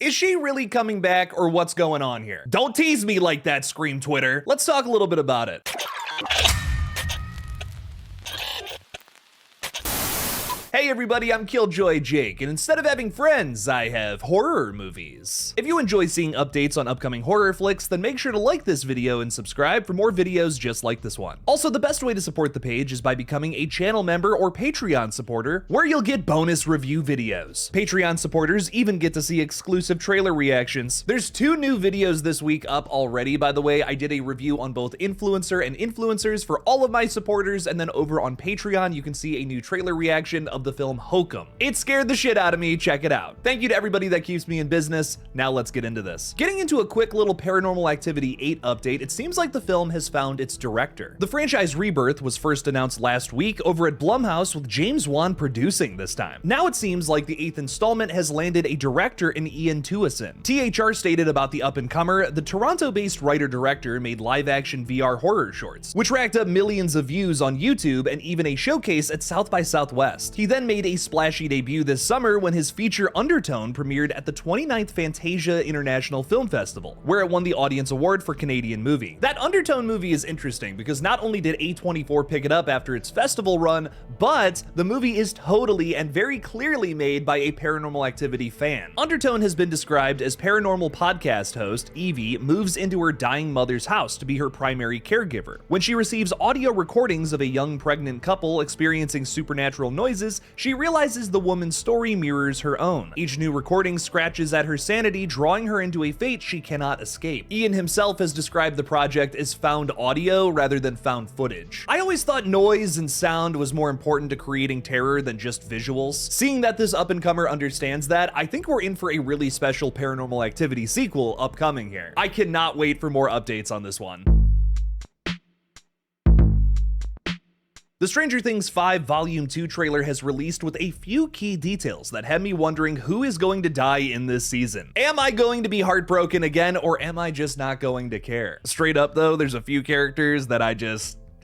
Is she really coming back, or what's going on here? Don't tease me like that, Scream Twitter. Let's talk a little bit about it. Hey everybody, I'm Killjoy Jake, and instead of having friends, I have horror movies. If you enjoy seeing updates on upcoming horror flicks, then make sure to like this video and subscribe for more videos just like this one. Also, the best way to support the page is by becoming a channel member or Patreon supporter, where you'll get bonus review videos. Patreon supporters even get to see exclusive trailer reactions. There's 2 new videos this week up already, by the way. I did a review on both influencer and influencers for all of my supporters, and then over on Patreon, you can see a new trailer reaction of the film Hokum. It scared the shit out of me, check it out. Thank you to everybody that keeps me in business. Now let's get into this. Getting into a quick little Paranormal Activity 8 update, it seems like the film has found its director. The franchise rebirth was first announced last week over at Blumhouse, with James Wan producing this time. Now it seems like the 8th installment has landed a director in Ian Tuason. THR stated about the up-and-comer, the Toronto-based writer-director made live-action VR horror shorts, which racked up millions of views on YouTube and even a showcase at South by Southwest. He then made a splashy debut this summer when his feature Undertone premiered at the 29th Fantasia International Film Festival, where it won the Audience Award for Canadian Movie. That Undertone movie is interesting because not only did A24 pick it up after its festival run, but the movie is totally and very clearly made by a Paranormal Activity fan. Undertone has been described as paranormal podcast host Evie moves into her dying mother's house to be her primary caregiver. When she receives audio recordings of a young pregnant couple experiencing supernatural noises, she realizes the woman's story mirrors her own. Each new recording scratches at her sanity, drawing her into a fate she cannot escape. Ian himself has described the project as found audio rather than found footage. I always thought noise and sound was more important to creating terror than just visuals. Seeing that this up-and-comer understands that, I think we're in for a really special Paranormal Activity sequel upcoming here. I cannot wait for more updates on this one. The Stranger Things 5 Volume 2 trailer has released with a few key details that have me wondering who is going to die in this season. Am I going to be heartbroken again, or am I just not going to care? Straight up though, there's a few characters that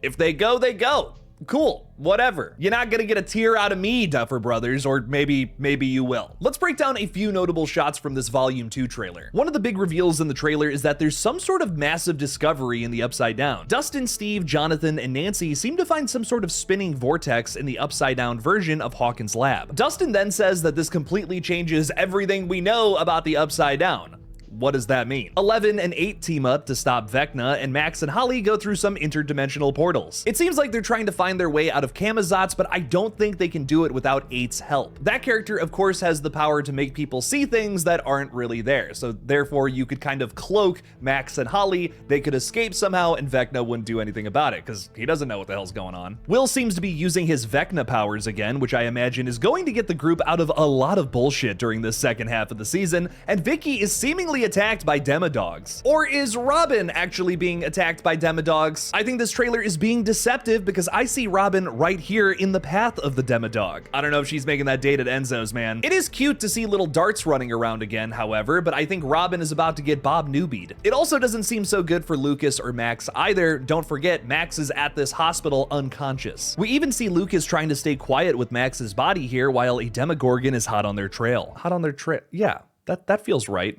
if they go, they go. Cool, whatever. You're not gonna get a tear out of me, Duffer Brothers, or maybe you will. Let's break down a few notable shots from this Volume 2 trailer. One of the big reveals in the trailer is that there's some sort of massive discovery in the Upside Down. Dustin, Steve, Jonathan, and Nancy seem to find some sort of spinning vortex in the Upside Down version of Hawkins' lab. Dustin then says that this completely changes everything we know about the Upside Down. What does that mean? 11 and 8 team up to stop Vecna, and Max and Holly go through some interdimensional portals. It seems like they're trying to find their way out of Camazotz, but I don't think they can do it without 8's help. That character, of course, has the power to make people see things that aren't really there, so therefore you could kind of cloak Max and Holly, they could escape somehow, and Vecna wouldn't do anything about it, because he doesn't know what the hell's going on. Will seems to be using his Vecna powers again, which I imagine is going to get the group out of a lot of bullshit during this second half of the season, and Vicky is seemingly attacked by Demodogs. Or is Robin actually being attacked by Demodogs? I think this trailer is being deceptive because I see Robin right here in the path of the Demodog. I don't know if she's making that date at Enzo's, man. It is cute to see little darts running around again, however, but I think Robin is about to get Bob Newbead. It also doesn't seem so good for Lucas or Max either. Don't forget, Max is at this hospital unconscious. We even see Lucas trying to stay quiet with Max's body here while a Demogorgon is hot on their trail. Hot on their trail? Yeah, that feels right.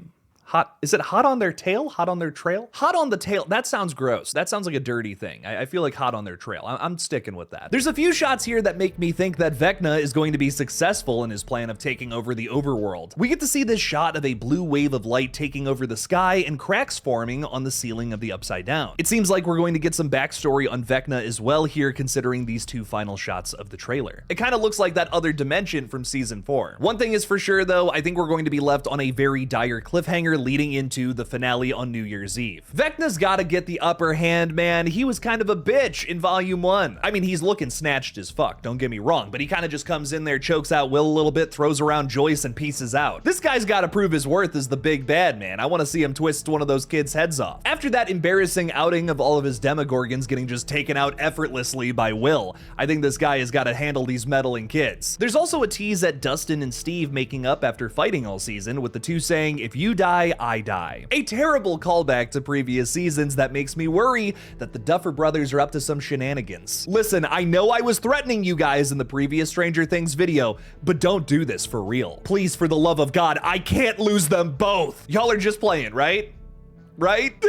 Hot, is it hot on their tail? Hot on their trail? Hot on the tail, that sounds gross. That sounds like a dirty thing. I feel like hot on their trail. I'm sticking with that. There's a few shots here that make me think that Vecna is going to be successful in his plan of taking over the overworld. We get to see this shot of a blue wave of light taking over the sky and cracks forming on the ceiling of the Upside Down. It seems like we're going to get some backstory on Vecna as well here, considering these 2 final shots of the trailer. It kind of looks like that other dimension from season 4. One thing is for sure though, I think we're going to be left on a very dire cliffhanger leading into the finale on New Year's Eve. Vecna's gotta get the upper hand, man. He was kind of a bitch in Volume 1. I mean, he's looking snatched as fuck, don't get me wrong, but he kind of just comes in there, chokes out Will a little bit, throws around Joyce, and pieces out. This guy's gotta prove his worth as the big bad, man. I want to see him twist one of those kids' heads off. After that embarrassing outing of all of his Demogorgons getting just taken out effortlessly by Will, I think this guy has got to handle these meddling kids. There's also a tease at Dustin and Steve making up after fighting all season, with the 2 saying, "If you die, die, I die. A terrible callback to previous seasons that makes me worry that the Duffer Brothers are up to some shenanigans. Listen, I know I was threatening you guys in the previous Stranger Things video, but don't do this for real. Please, for the love of God, I can't lose them both. Y'all are just playing, right? Right?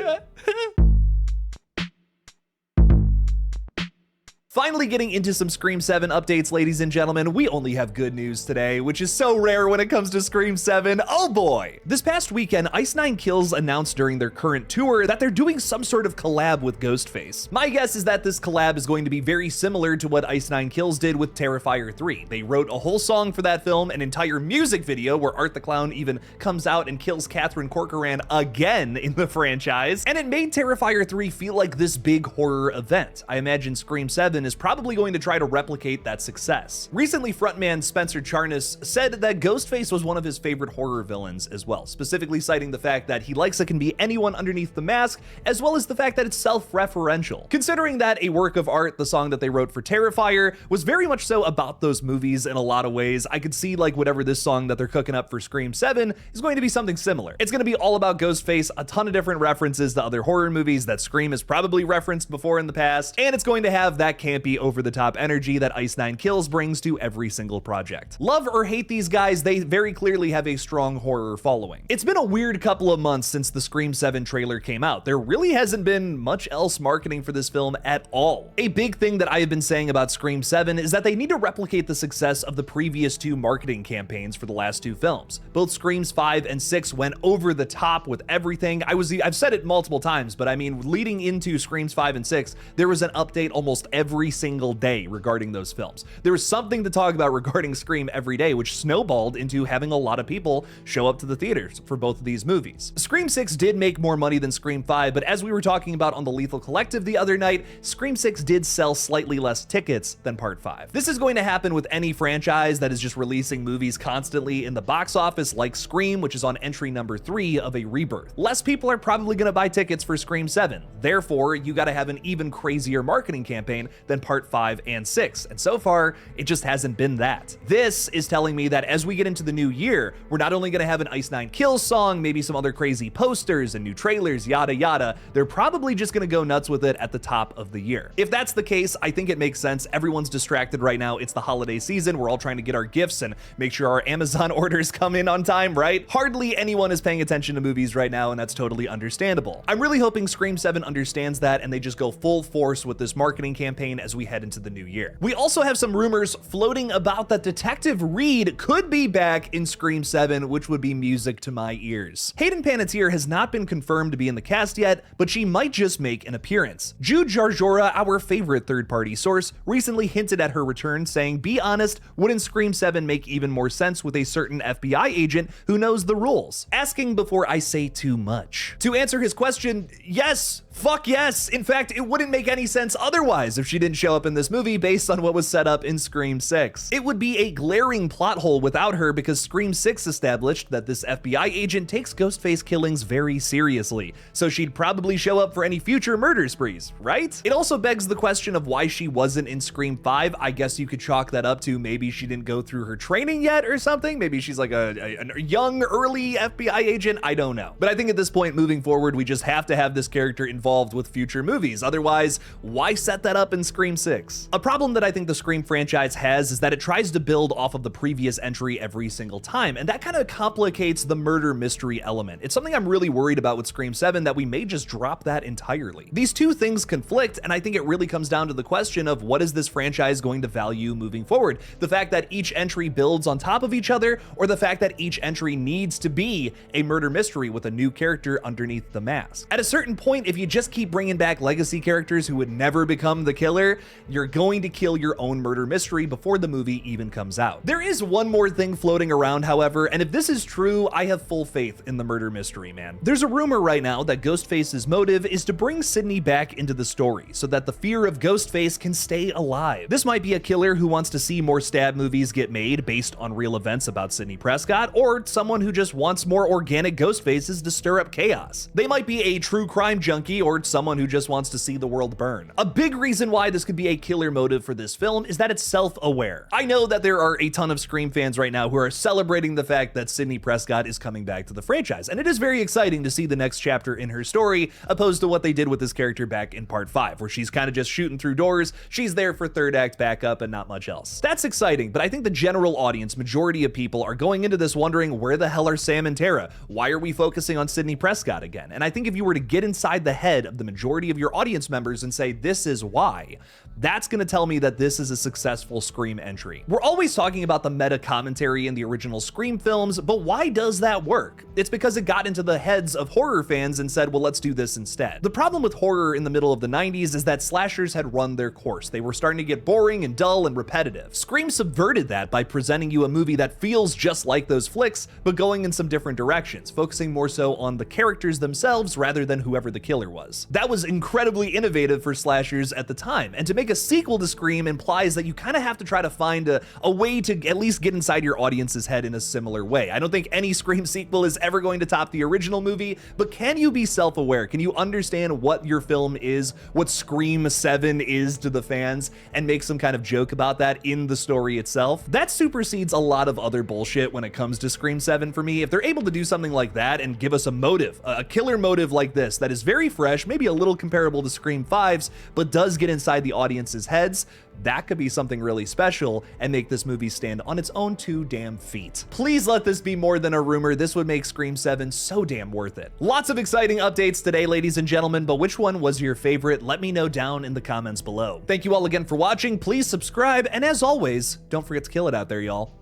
Finally getting into some Scream 7 updates, ladies and gentlemen, we only have good news today, which is so rare when it comes to Scream 7. Oh boy! This past weekend, Ice Nine Kills announced during their current tour that they're doing some sort of collab with Ghostface. My guess is that this collab is going to be very similar to what Ice Nine Kills did with Terrifier 3. They wrote a whole song for that film, an entire music video where Art the Clown even comes out and kills Catherine Corcoran again in the franchise, and it made Terrifier 3 feel like this big horror event. I imagine Scream 7 is probably going to try to replicate that success. Recently, frontman Spencer Charnas said that Ghostface was one of his favorite horror villains as well, specifically citing the fact that he likes it can be anyone underneath the mask, as well as the fact that it's self-referential. Considering that a work of art, the song that they wrote for Terrifier, was very much so about those movies in a lot of ways, I could see like whatever this song that they're cooking up for Scream 7 is going to be something similar. It's going to be all about Ghostface, a ton of different references to other horror movies that Scream has probably referenced before in the past, and it's going to have that campy, over-the-top energy that Ice Nine Kills brings to every single project. Love or hate these guys, they very clearly have a strong horror following. It's been a weird couple of months since the Scream 7 trailer came out. There really hasn't been much else marketing for this film at all. A big thing that I have been saying about Scream 7 is that they need to replicate the success of the previous two marketing campaigns for the last two films. Both Screams 5 and 6 went over the top with everything. I've said it multiple times, but I mean, leading into Screams 5 and 6, there was an update almost every single day regarding those films. There was something to talk about regarding Scream every day, which snowballed into having a lot of people show up to the theaters for both of these movies. Scream 6 did make more money than Scream 5, but as we were talking about on the Lethal Collective the other night, Scream 6 did sell slightly less tickets than Part 5. This is going to happen with any franchise that is just releasing movies constantly in the box office, like Scream, which is on entry number 3 of a rebirth. Less people are probably going to buy tickets for Scream 7. Therefore, you got to have an even crazier marketing campaign than Part 5 and 6, and so far, it just hasn't been that. This is telling me that as we get into the new year, we're not only gonna have an Ice Nine Kills song, maybe some other crazy posters and new trailers, yada yada, they're probably just gonna go nuts with it at the top of the year. If that's the case, I think it makes sense. Everyone's distracted right now. It's the holiday season. We're all trying to get our gifts and make sure our Amazon orders come in on time, right? Hardly anyone is paying attention to movies right now, and that's totally understandable. I'm really hoping Scream 7 understands that and they just go full force with this marketing campaign as we head into the new year. We also have some rumors floating about that Detective Reed could be back in Scream 7, which would be music to my ears. Hayden Panettiere has not been confirmed to be in the cast yet, but she might just make an appearance. Jude Jarjora, our favorite third-party source, recently hinted at her return, saying, "Be honest, wouldn't Scream 7 make even more sense with a certain FBI agent who knows the rules?" Asking before I say too much. To answer his question, yes, fuck yes. In fact, it wouldn't make any sense otherwise if she didn't show up in this movie based on what was set up in Scream 6. It would be a glaring plot hole without her because Scream 6 established that this FBI agent takes Ghostface killings very seriously, so she'd probably show up for any future murder sprees, right? It also begs the question of why she wasn't in Scream 5. I guess you could chalk that up to maybe she didn't go through her training yet or something. Maybe she's like a young, early FBI agent. I don't know. But I think at this point, moving forward, we just have to have this character involved with future movies. Otherwise, why set that up in Scream 6? A problem that I think the Scream franchise has is that it tries to build off of the previous entry every single time, and that kind of complicates the murder mystery element. It's something I'm really worried about with Scream 7, that we may just drop that entirely. These two things conflict, and I think it really comes down to the question of what is this franchise going to value moving forward? The fact that each entry builds on top of each other, or the fact that each entry needs to be a murder mystery with a new character underneath the mask? At a certain point, if you just keep bringing back legacy characters who would never become the killer, you're going to kill your own murder mystery before the movie even comes out. There is one more thing floating around, however, and if this is true, I have full faith in the murder mystery, man. There's a rumor right now that Ghostface's motive is to bring Sydney back into the story so that the fear of Ghostface can stay alive. This might be a killer who wants to see more stab movies get made based on real events about Sydney Prescott, or someone who just wants more organic Ghostfaces to stir up chaos. They might be a true crime junkie or someone who just wants to see the world burn. A big reason why this this could be a killer motive for this film is that it's self-aware. I know that there are a ton of Scream fans right now who are celebrating the fact that Sidney Prescott is coming back to the franchise, and it is very exciting to see the next chapter in her story, opposed to what they did with this character back in part 5, where she's kind of just shooting through doors, she's there for third act backup and not much else. That's exciting, but I think the general audience, majority of people, are going into this wondering, where the hell are Sam and Tara? Why are we focusing on Sidney Prescott again? And I think if you were to get inside the head of the majority of your audience members and say, this is why, that's gonna tell me that this is a successful Scream entry. We're always talking about the meta commentary in the original Scream films, but why does that work? It's because it got into the heads of horror fans and said, well, let's do this instead. The problem with horror in the middle of the 90s is that slashers had run their course. They were starting to get boring and dull and repetitive. Scream subverted that by presenting you a movie that feels just like those flicks, but going in some different directions, focusing more so on the characters themselves rather than whoever the killer was. That was incredibly innovative for slashers at the time, and to make a sequel to Scream implies that you kind of have to try to find a way to at least get inside your audience's head in a similar way. I don't think any Scream sequel is ever going to top the original movie, but can you be self-aware? Can you understand what your film is, what Scream 7 is to the fans, and make some kind of joke about that in the story itself? That supersedes a lot of other bullshit when it comes to Scream 7 for me. If they're able to do something like that and give us a motive, a killer motive like this that is very fresh, maybe a little comparable to Scream 5's, but does get inside the audience's heads, that could be something really special and make this movie stand on its own two damn feet. Please let this be more than a rumor. This would make Scream 7 so damn worth it. Lots of exciting updates today, ladies and gentlemen, but which one was your favorite? Let me know down in the comments below. Thank you all again for watching. Please subscribe, and as always, don't forget to kill it out there, y'all.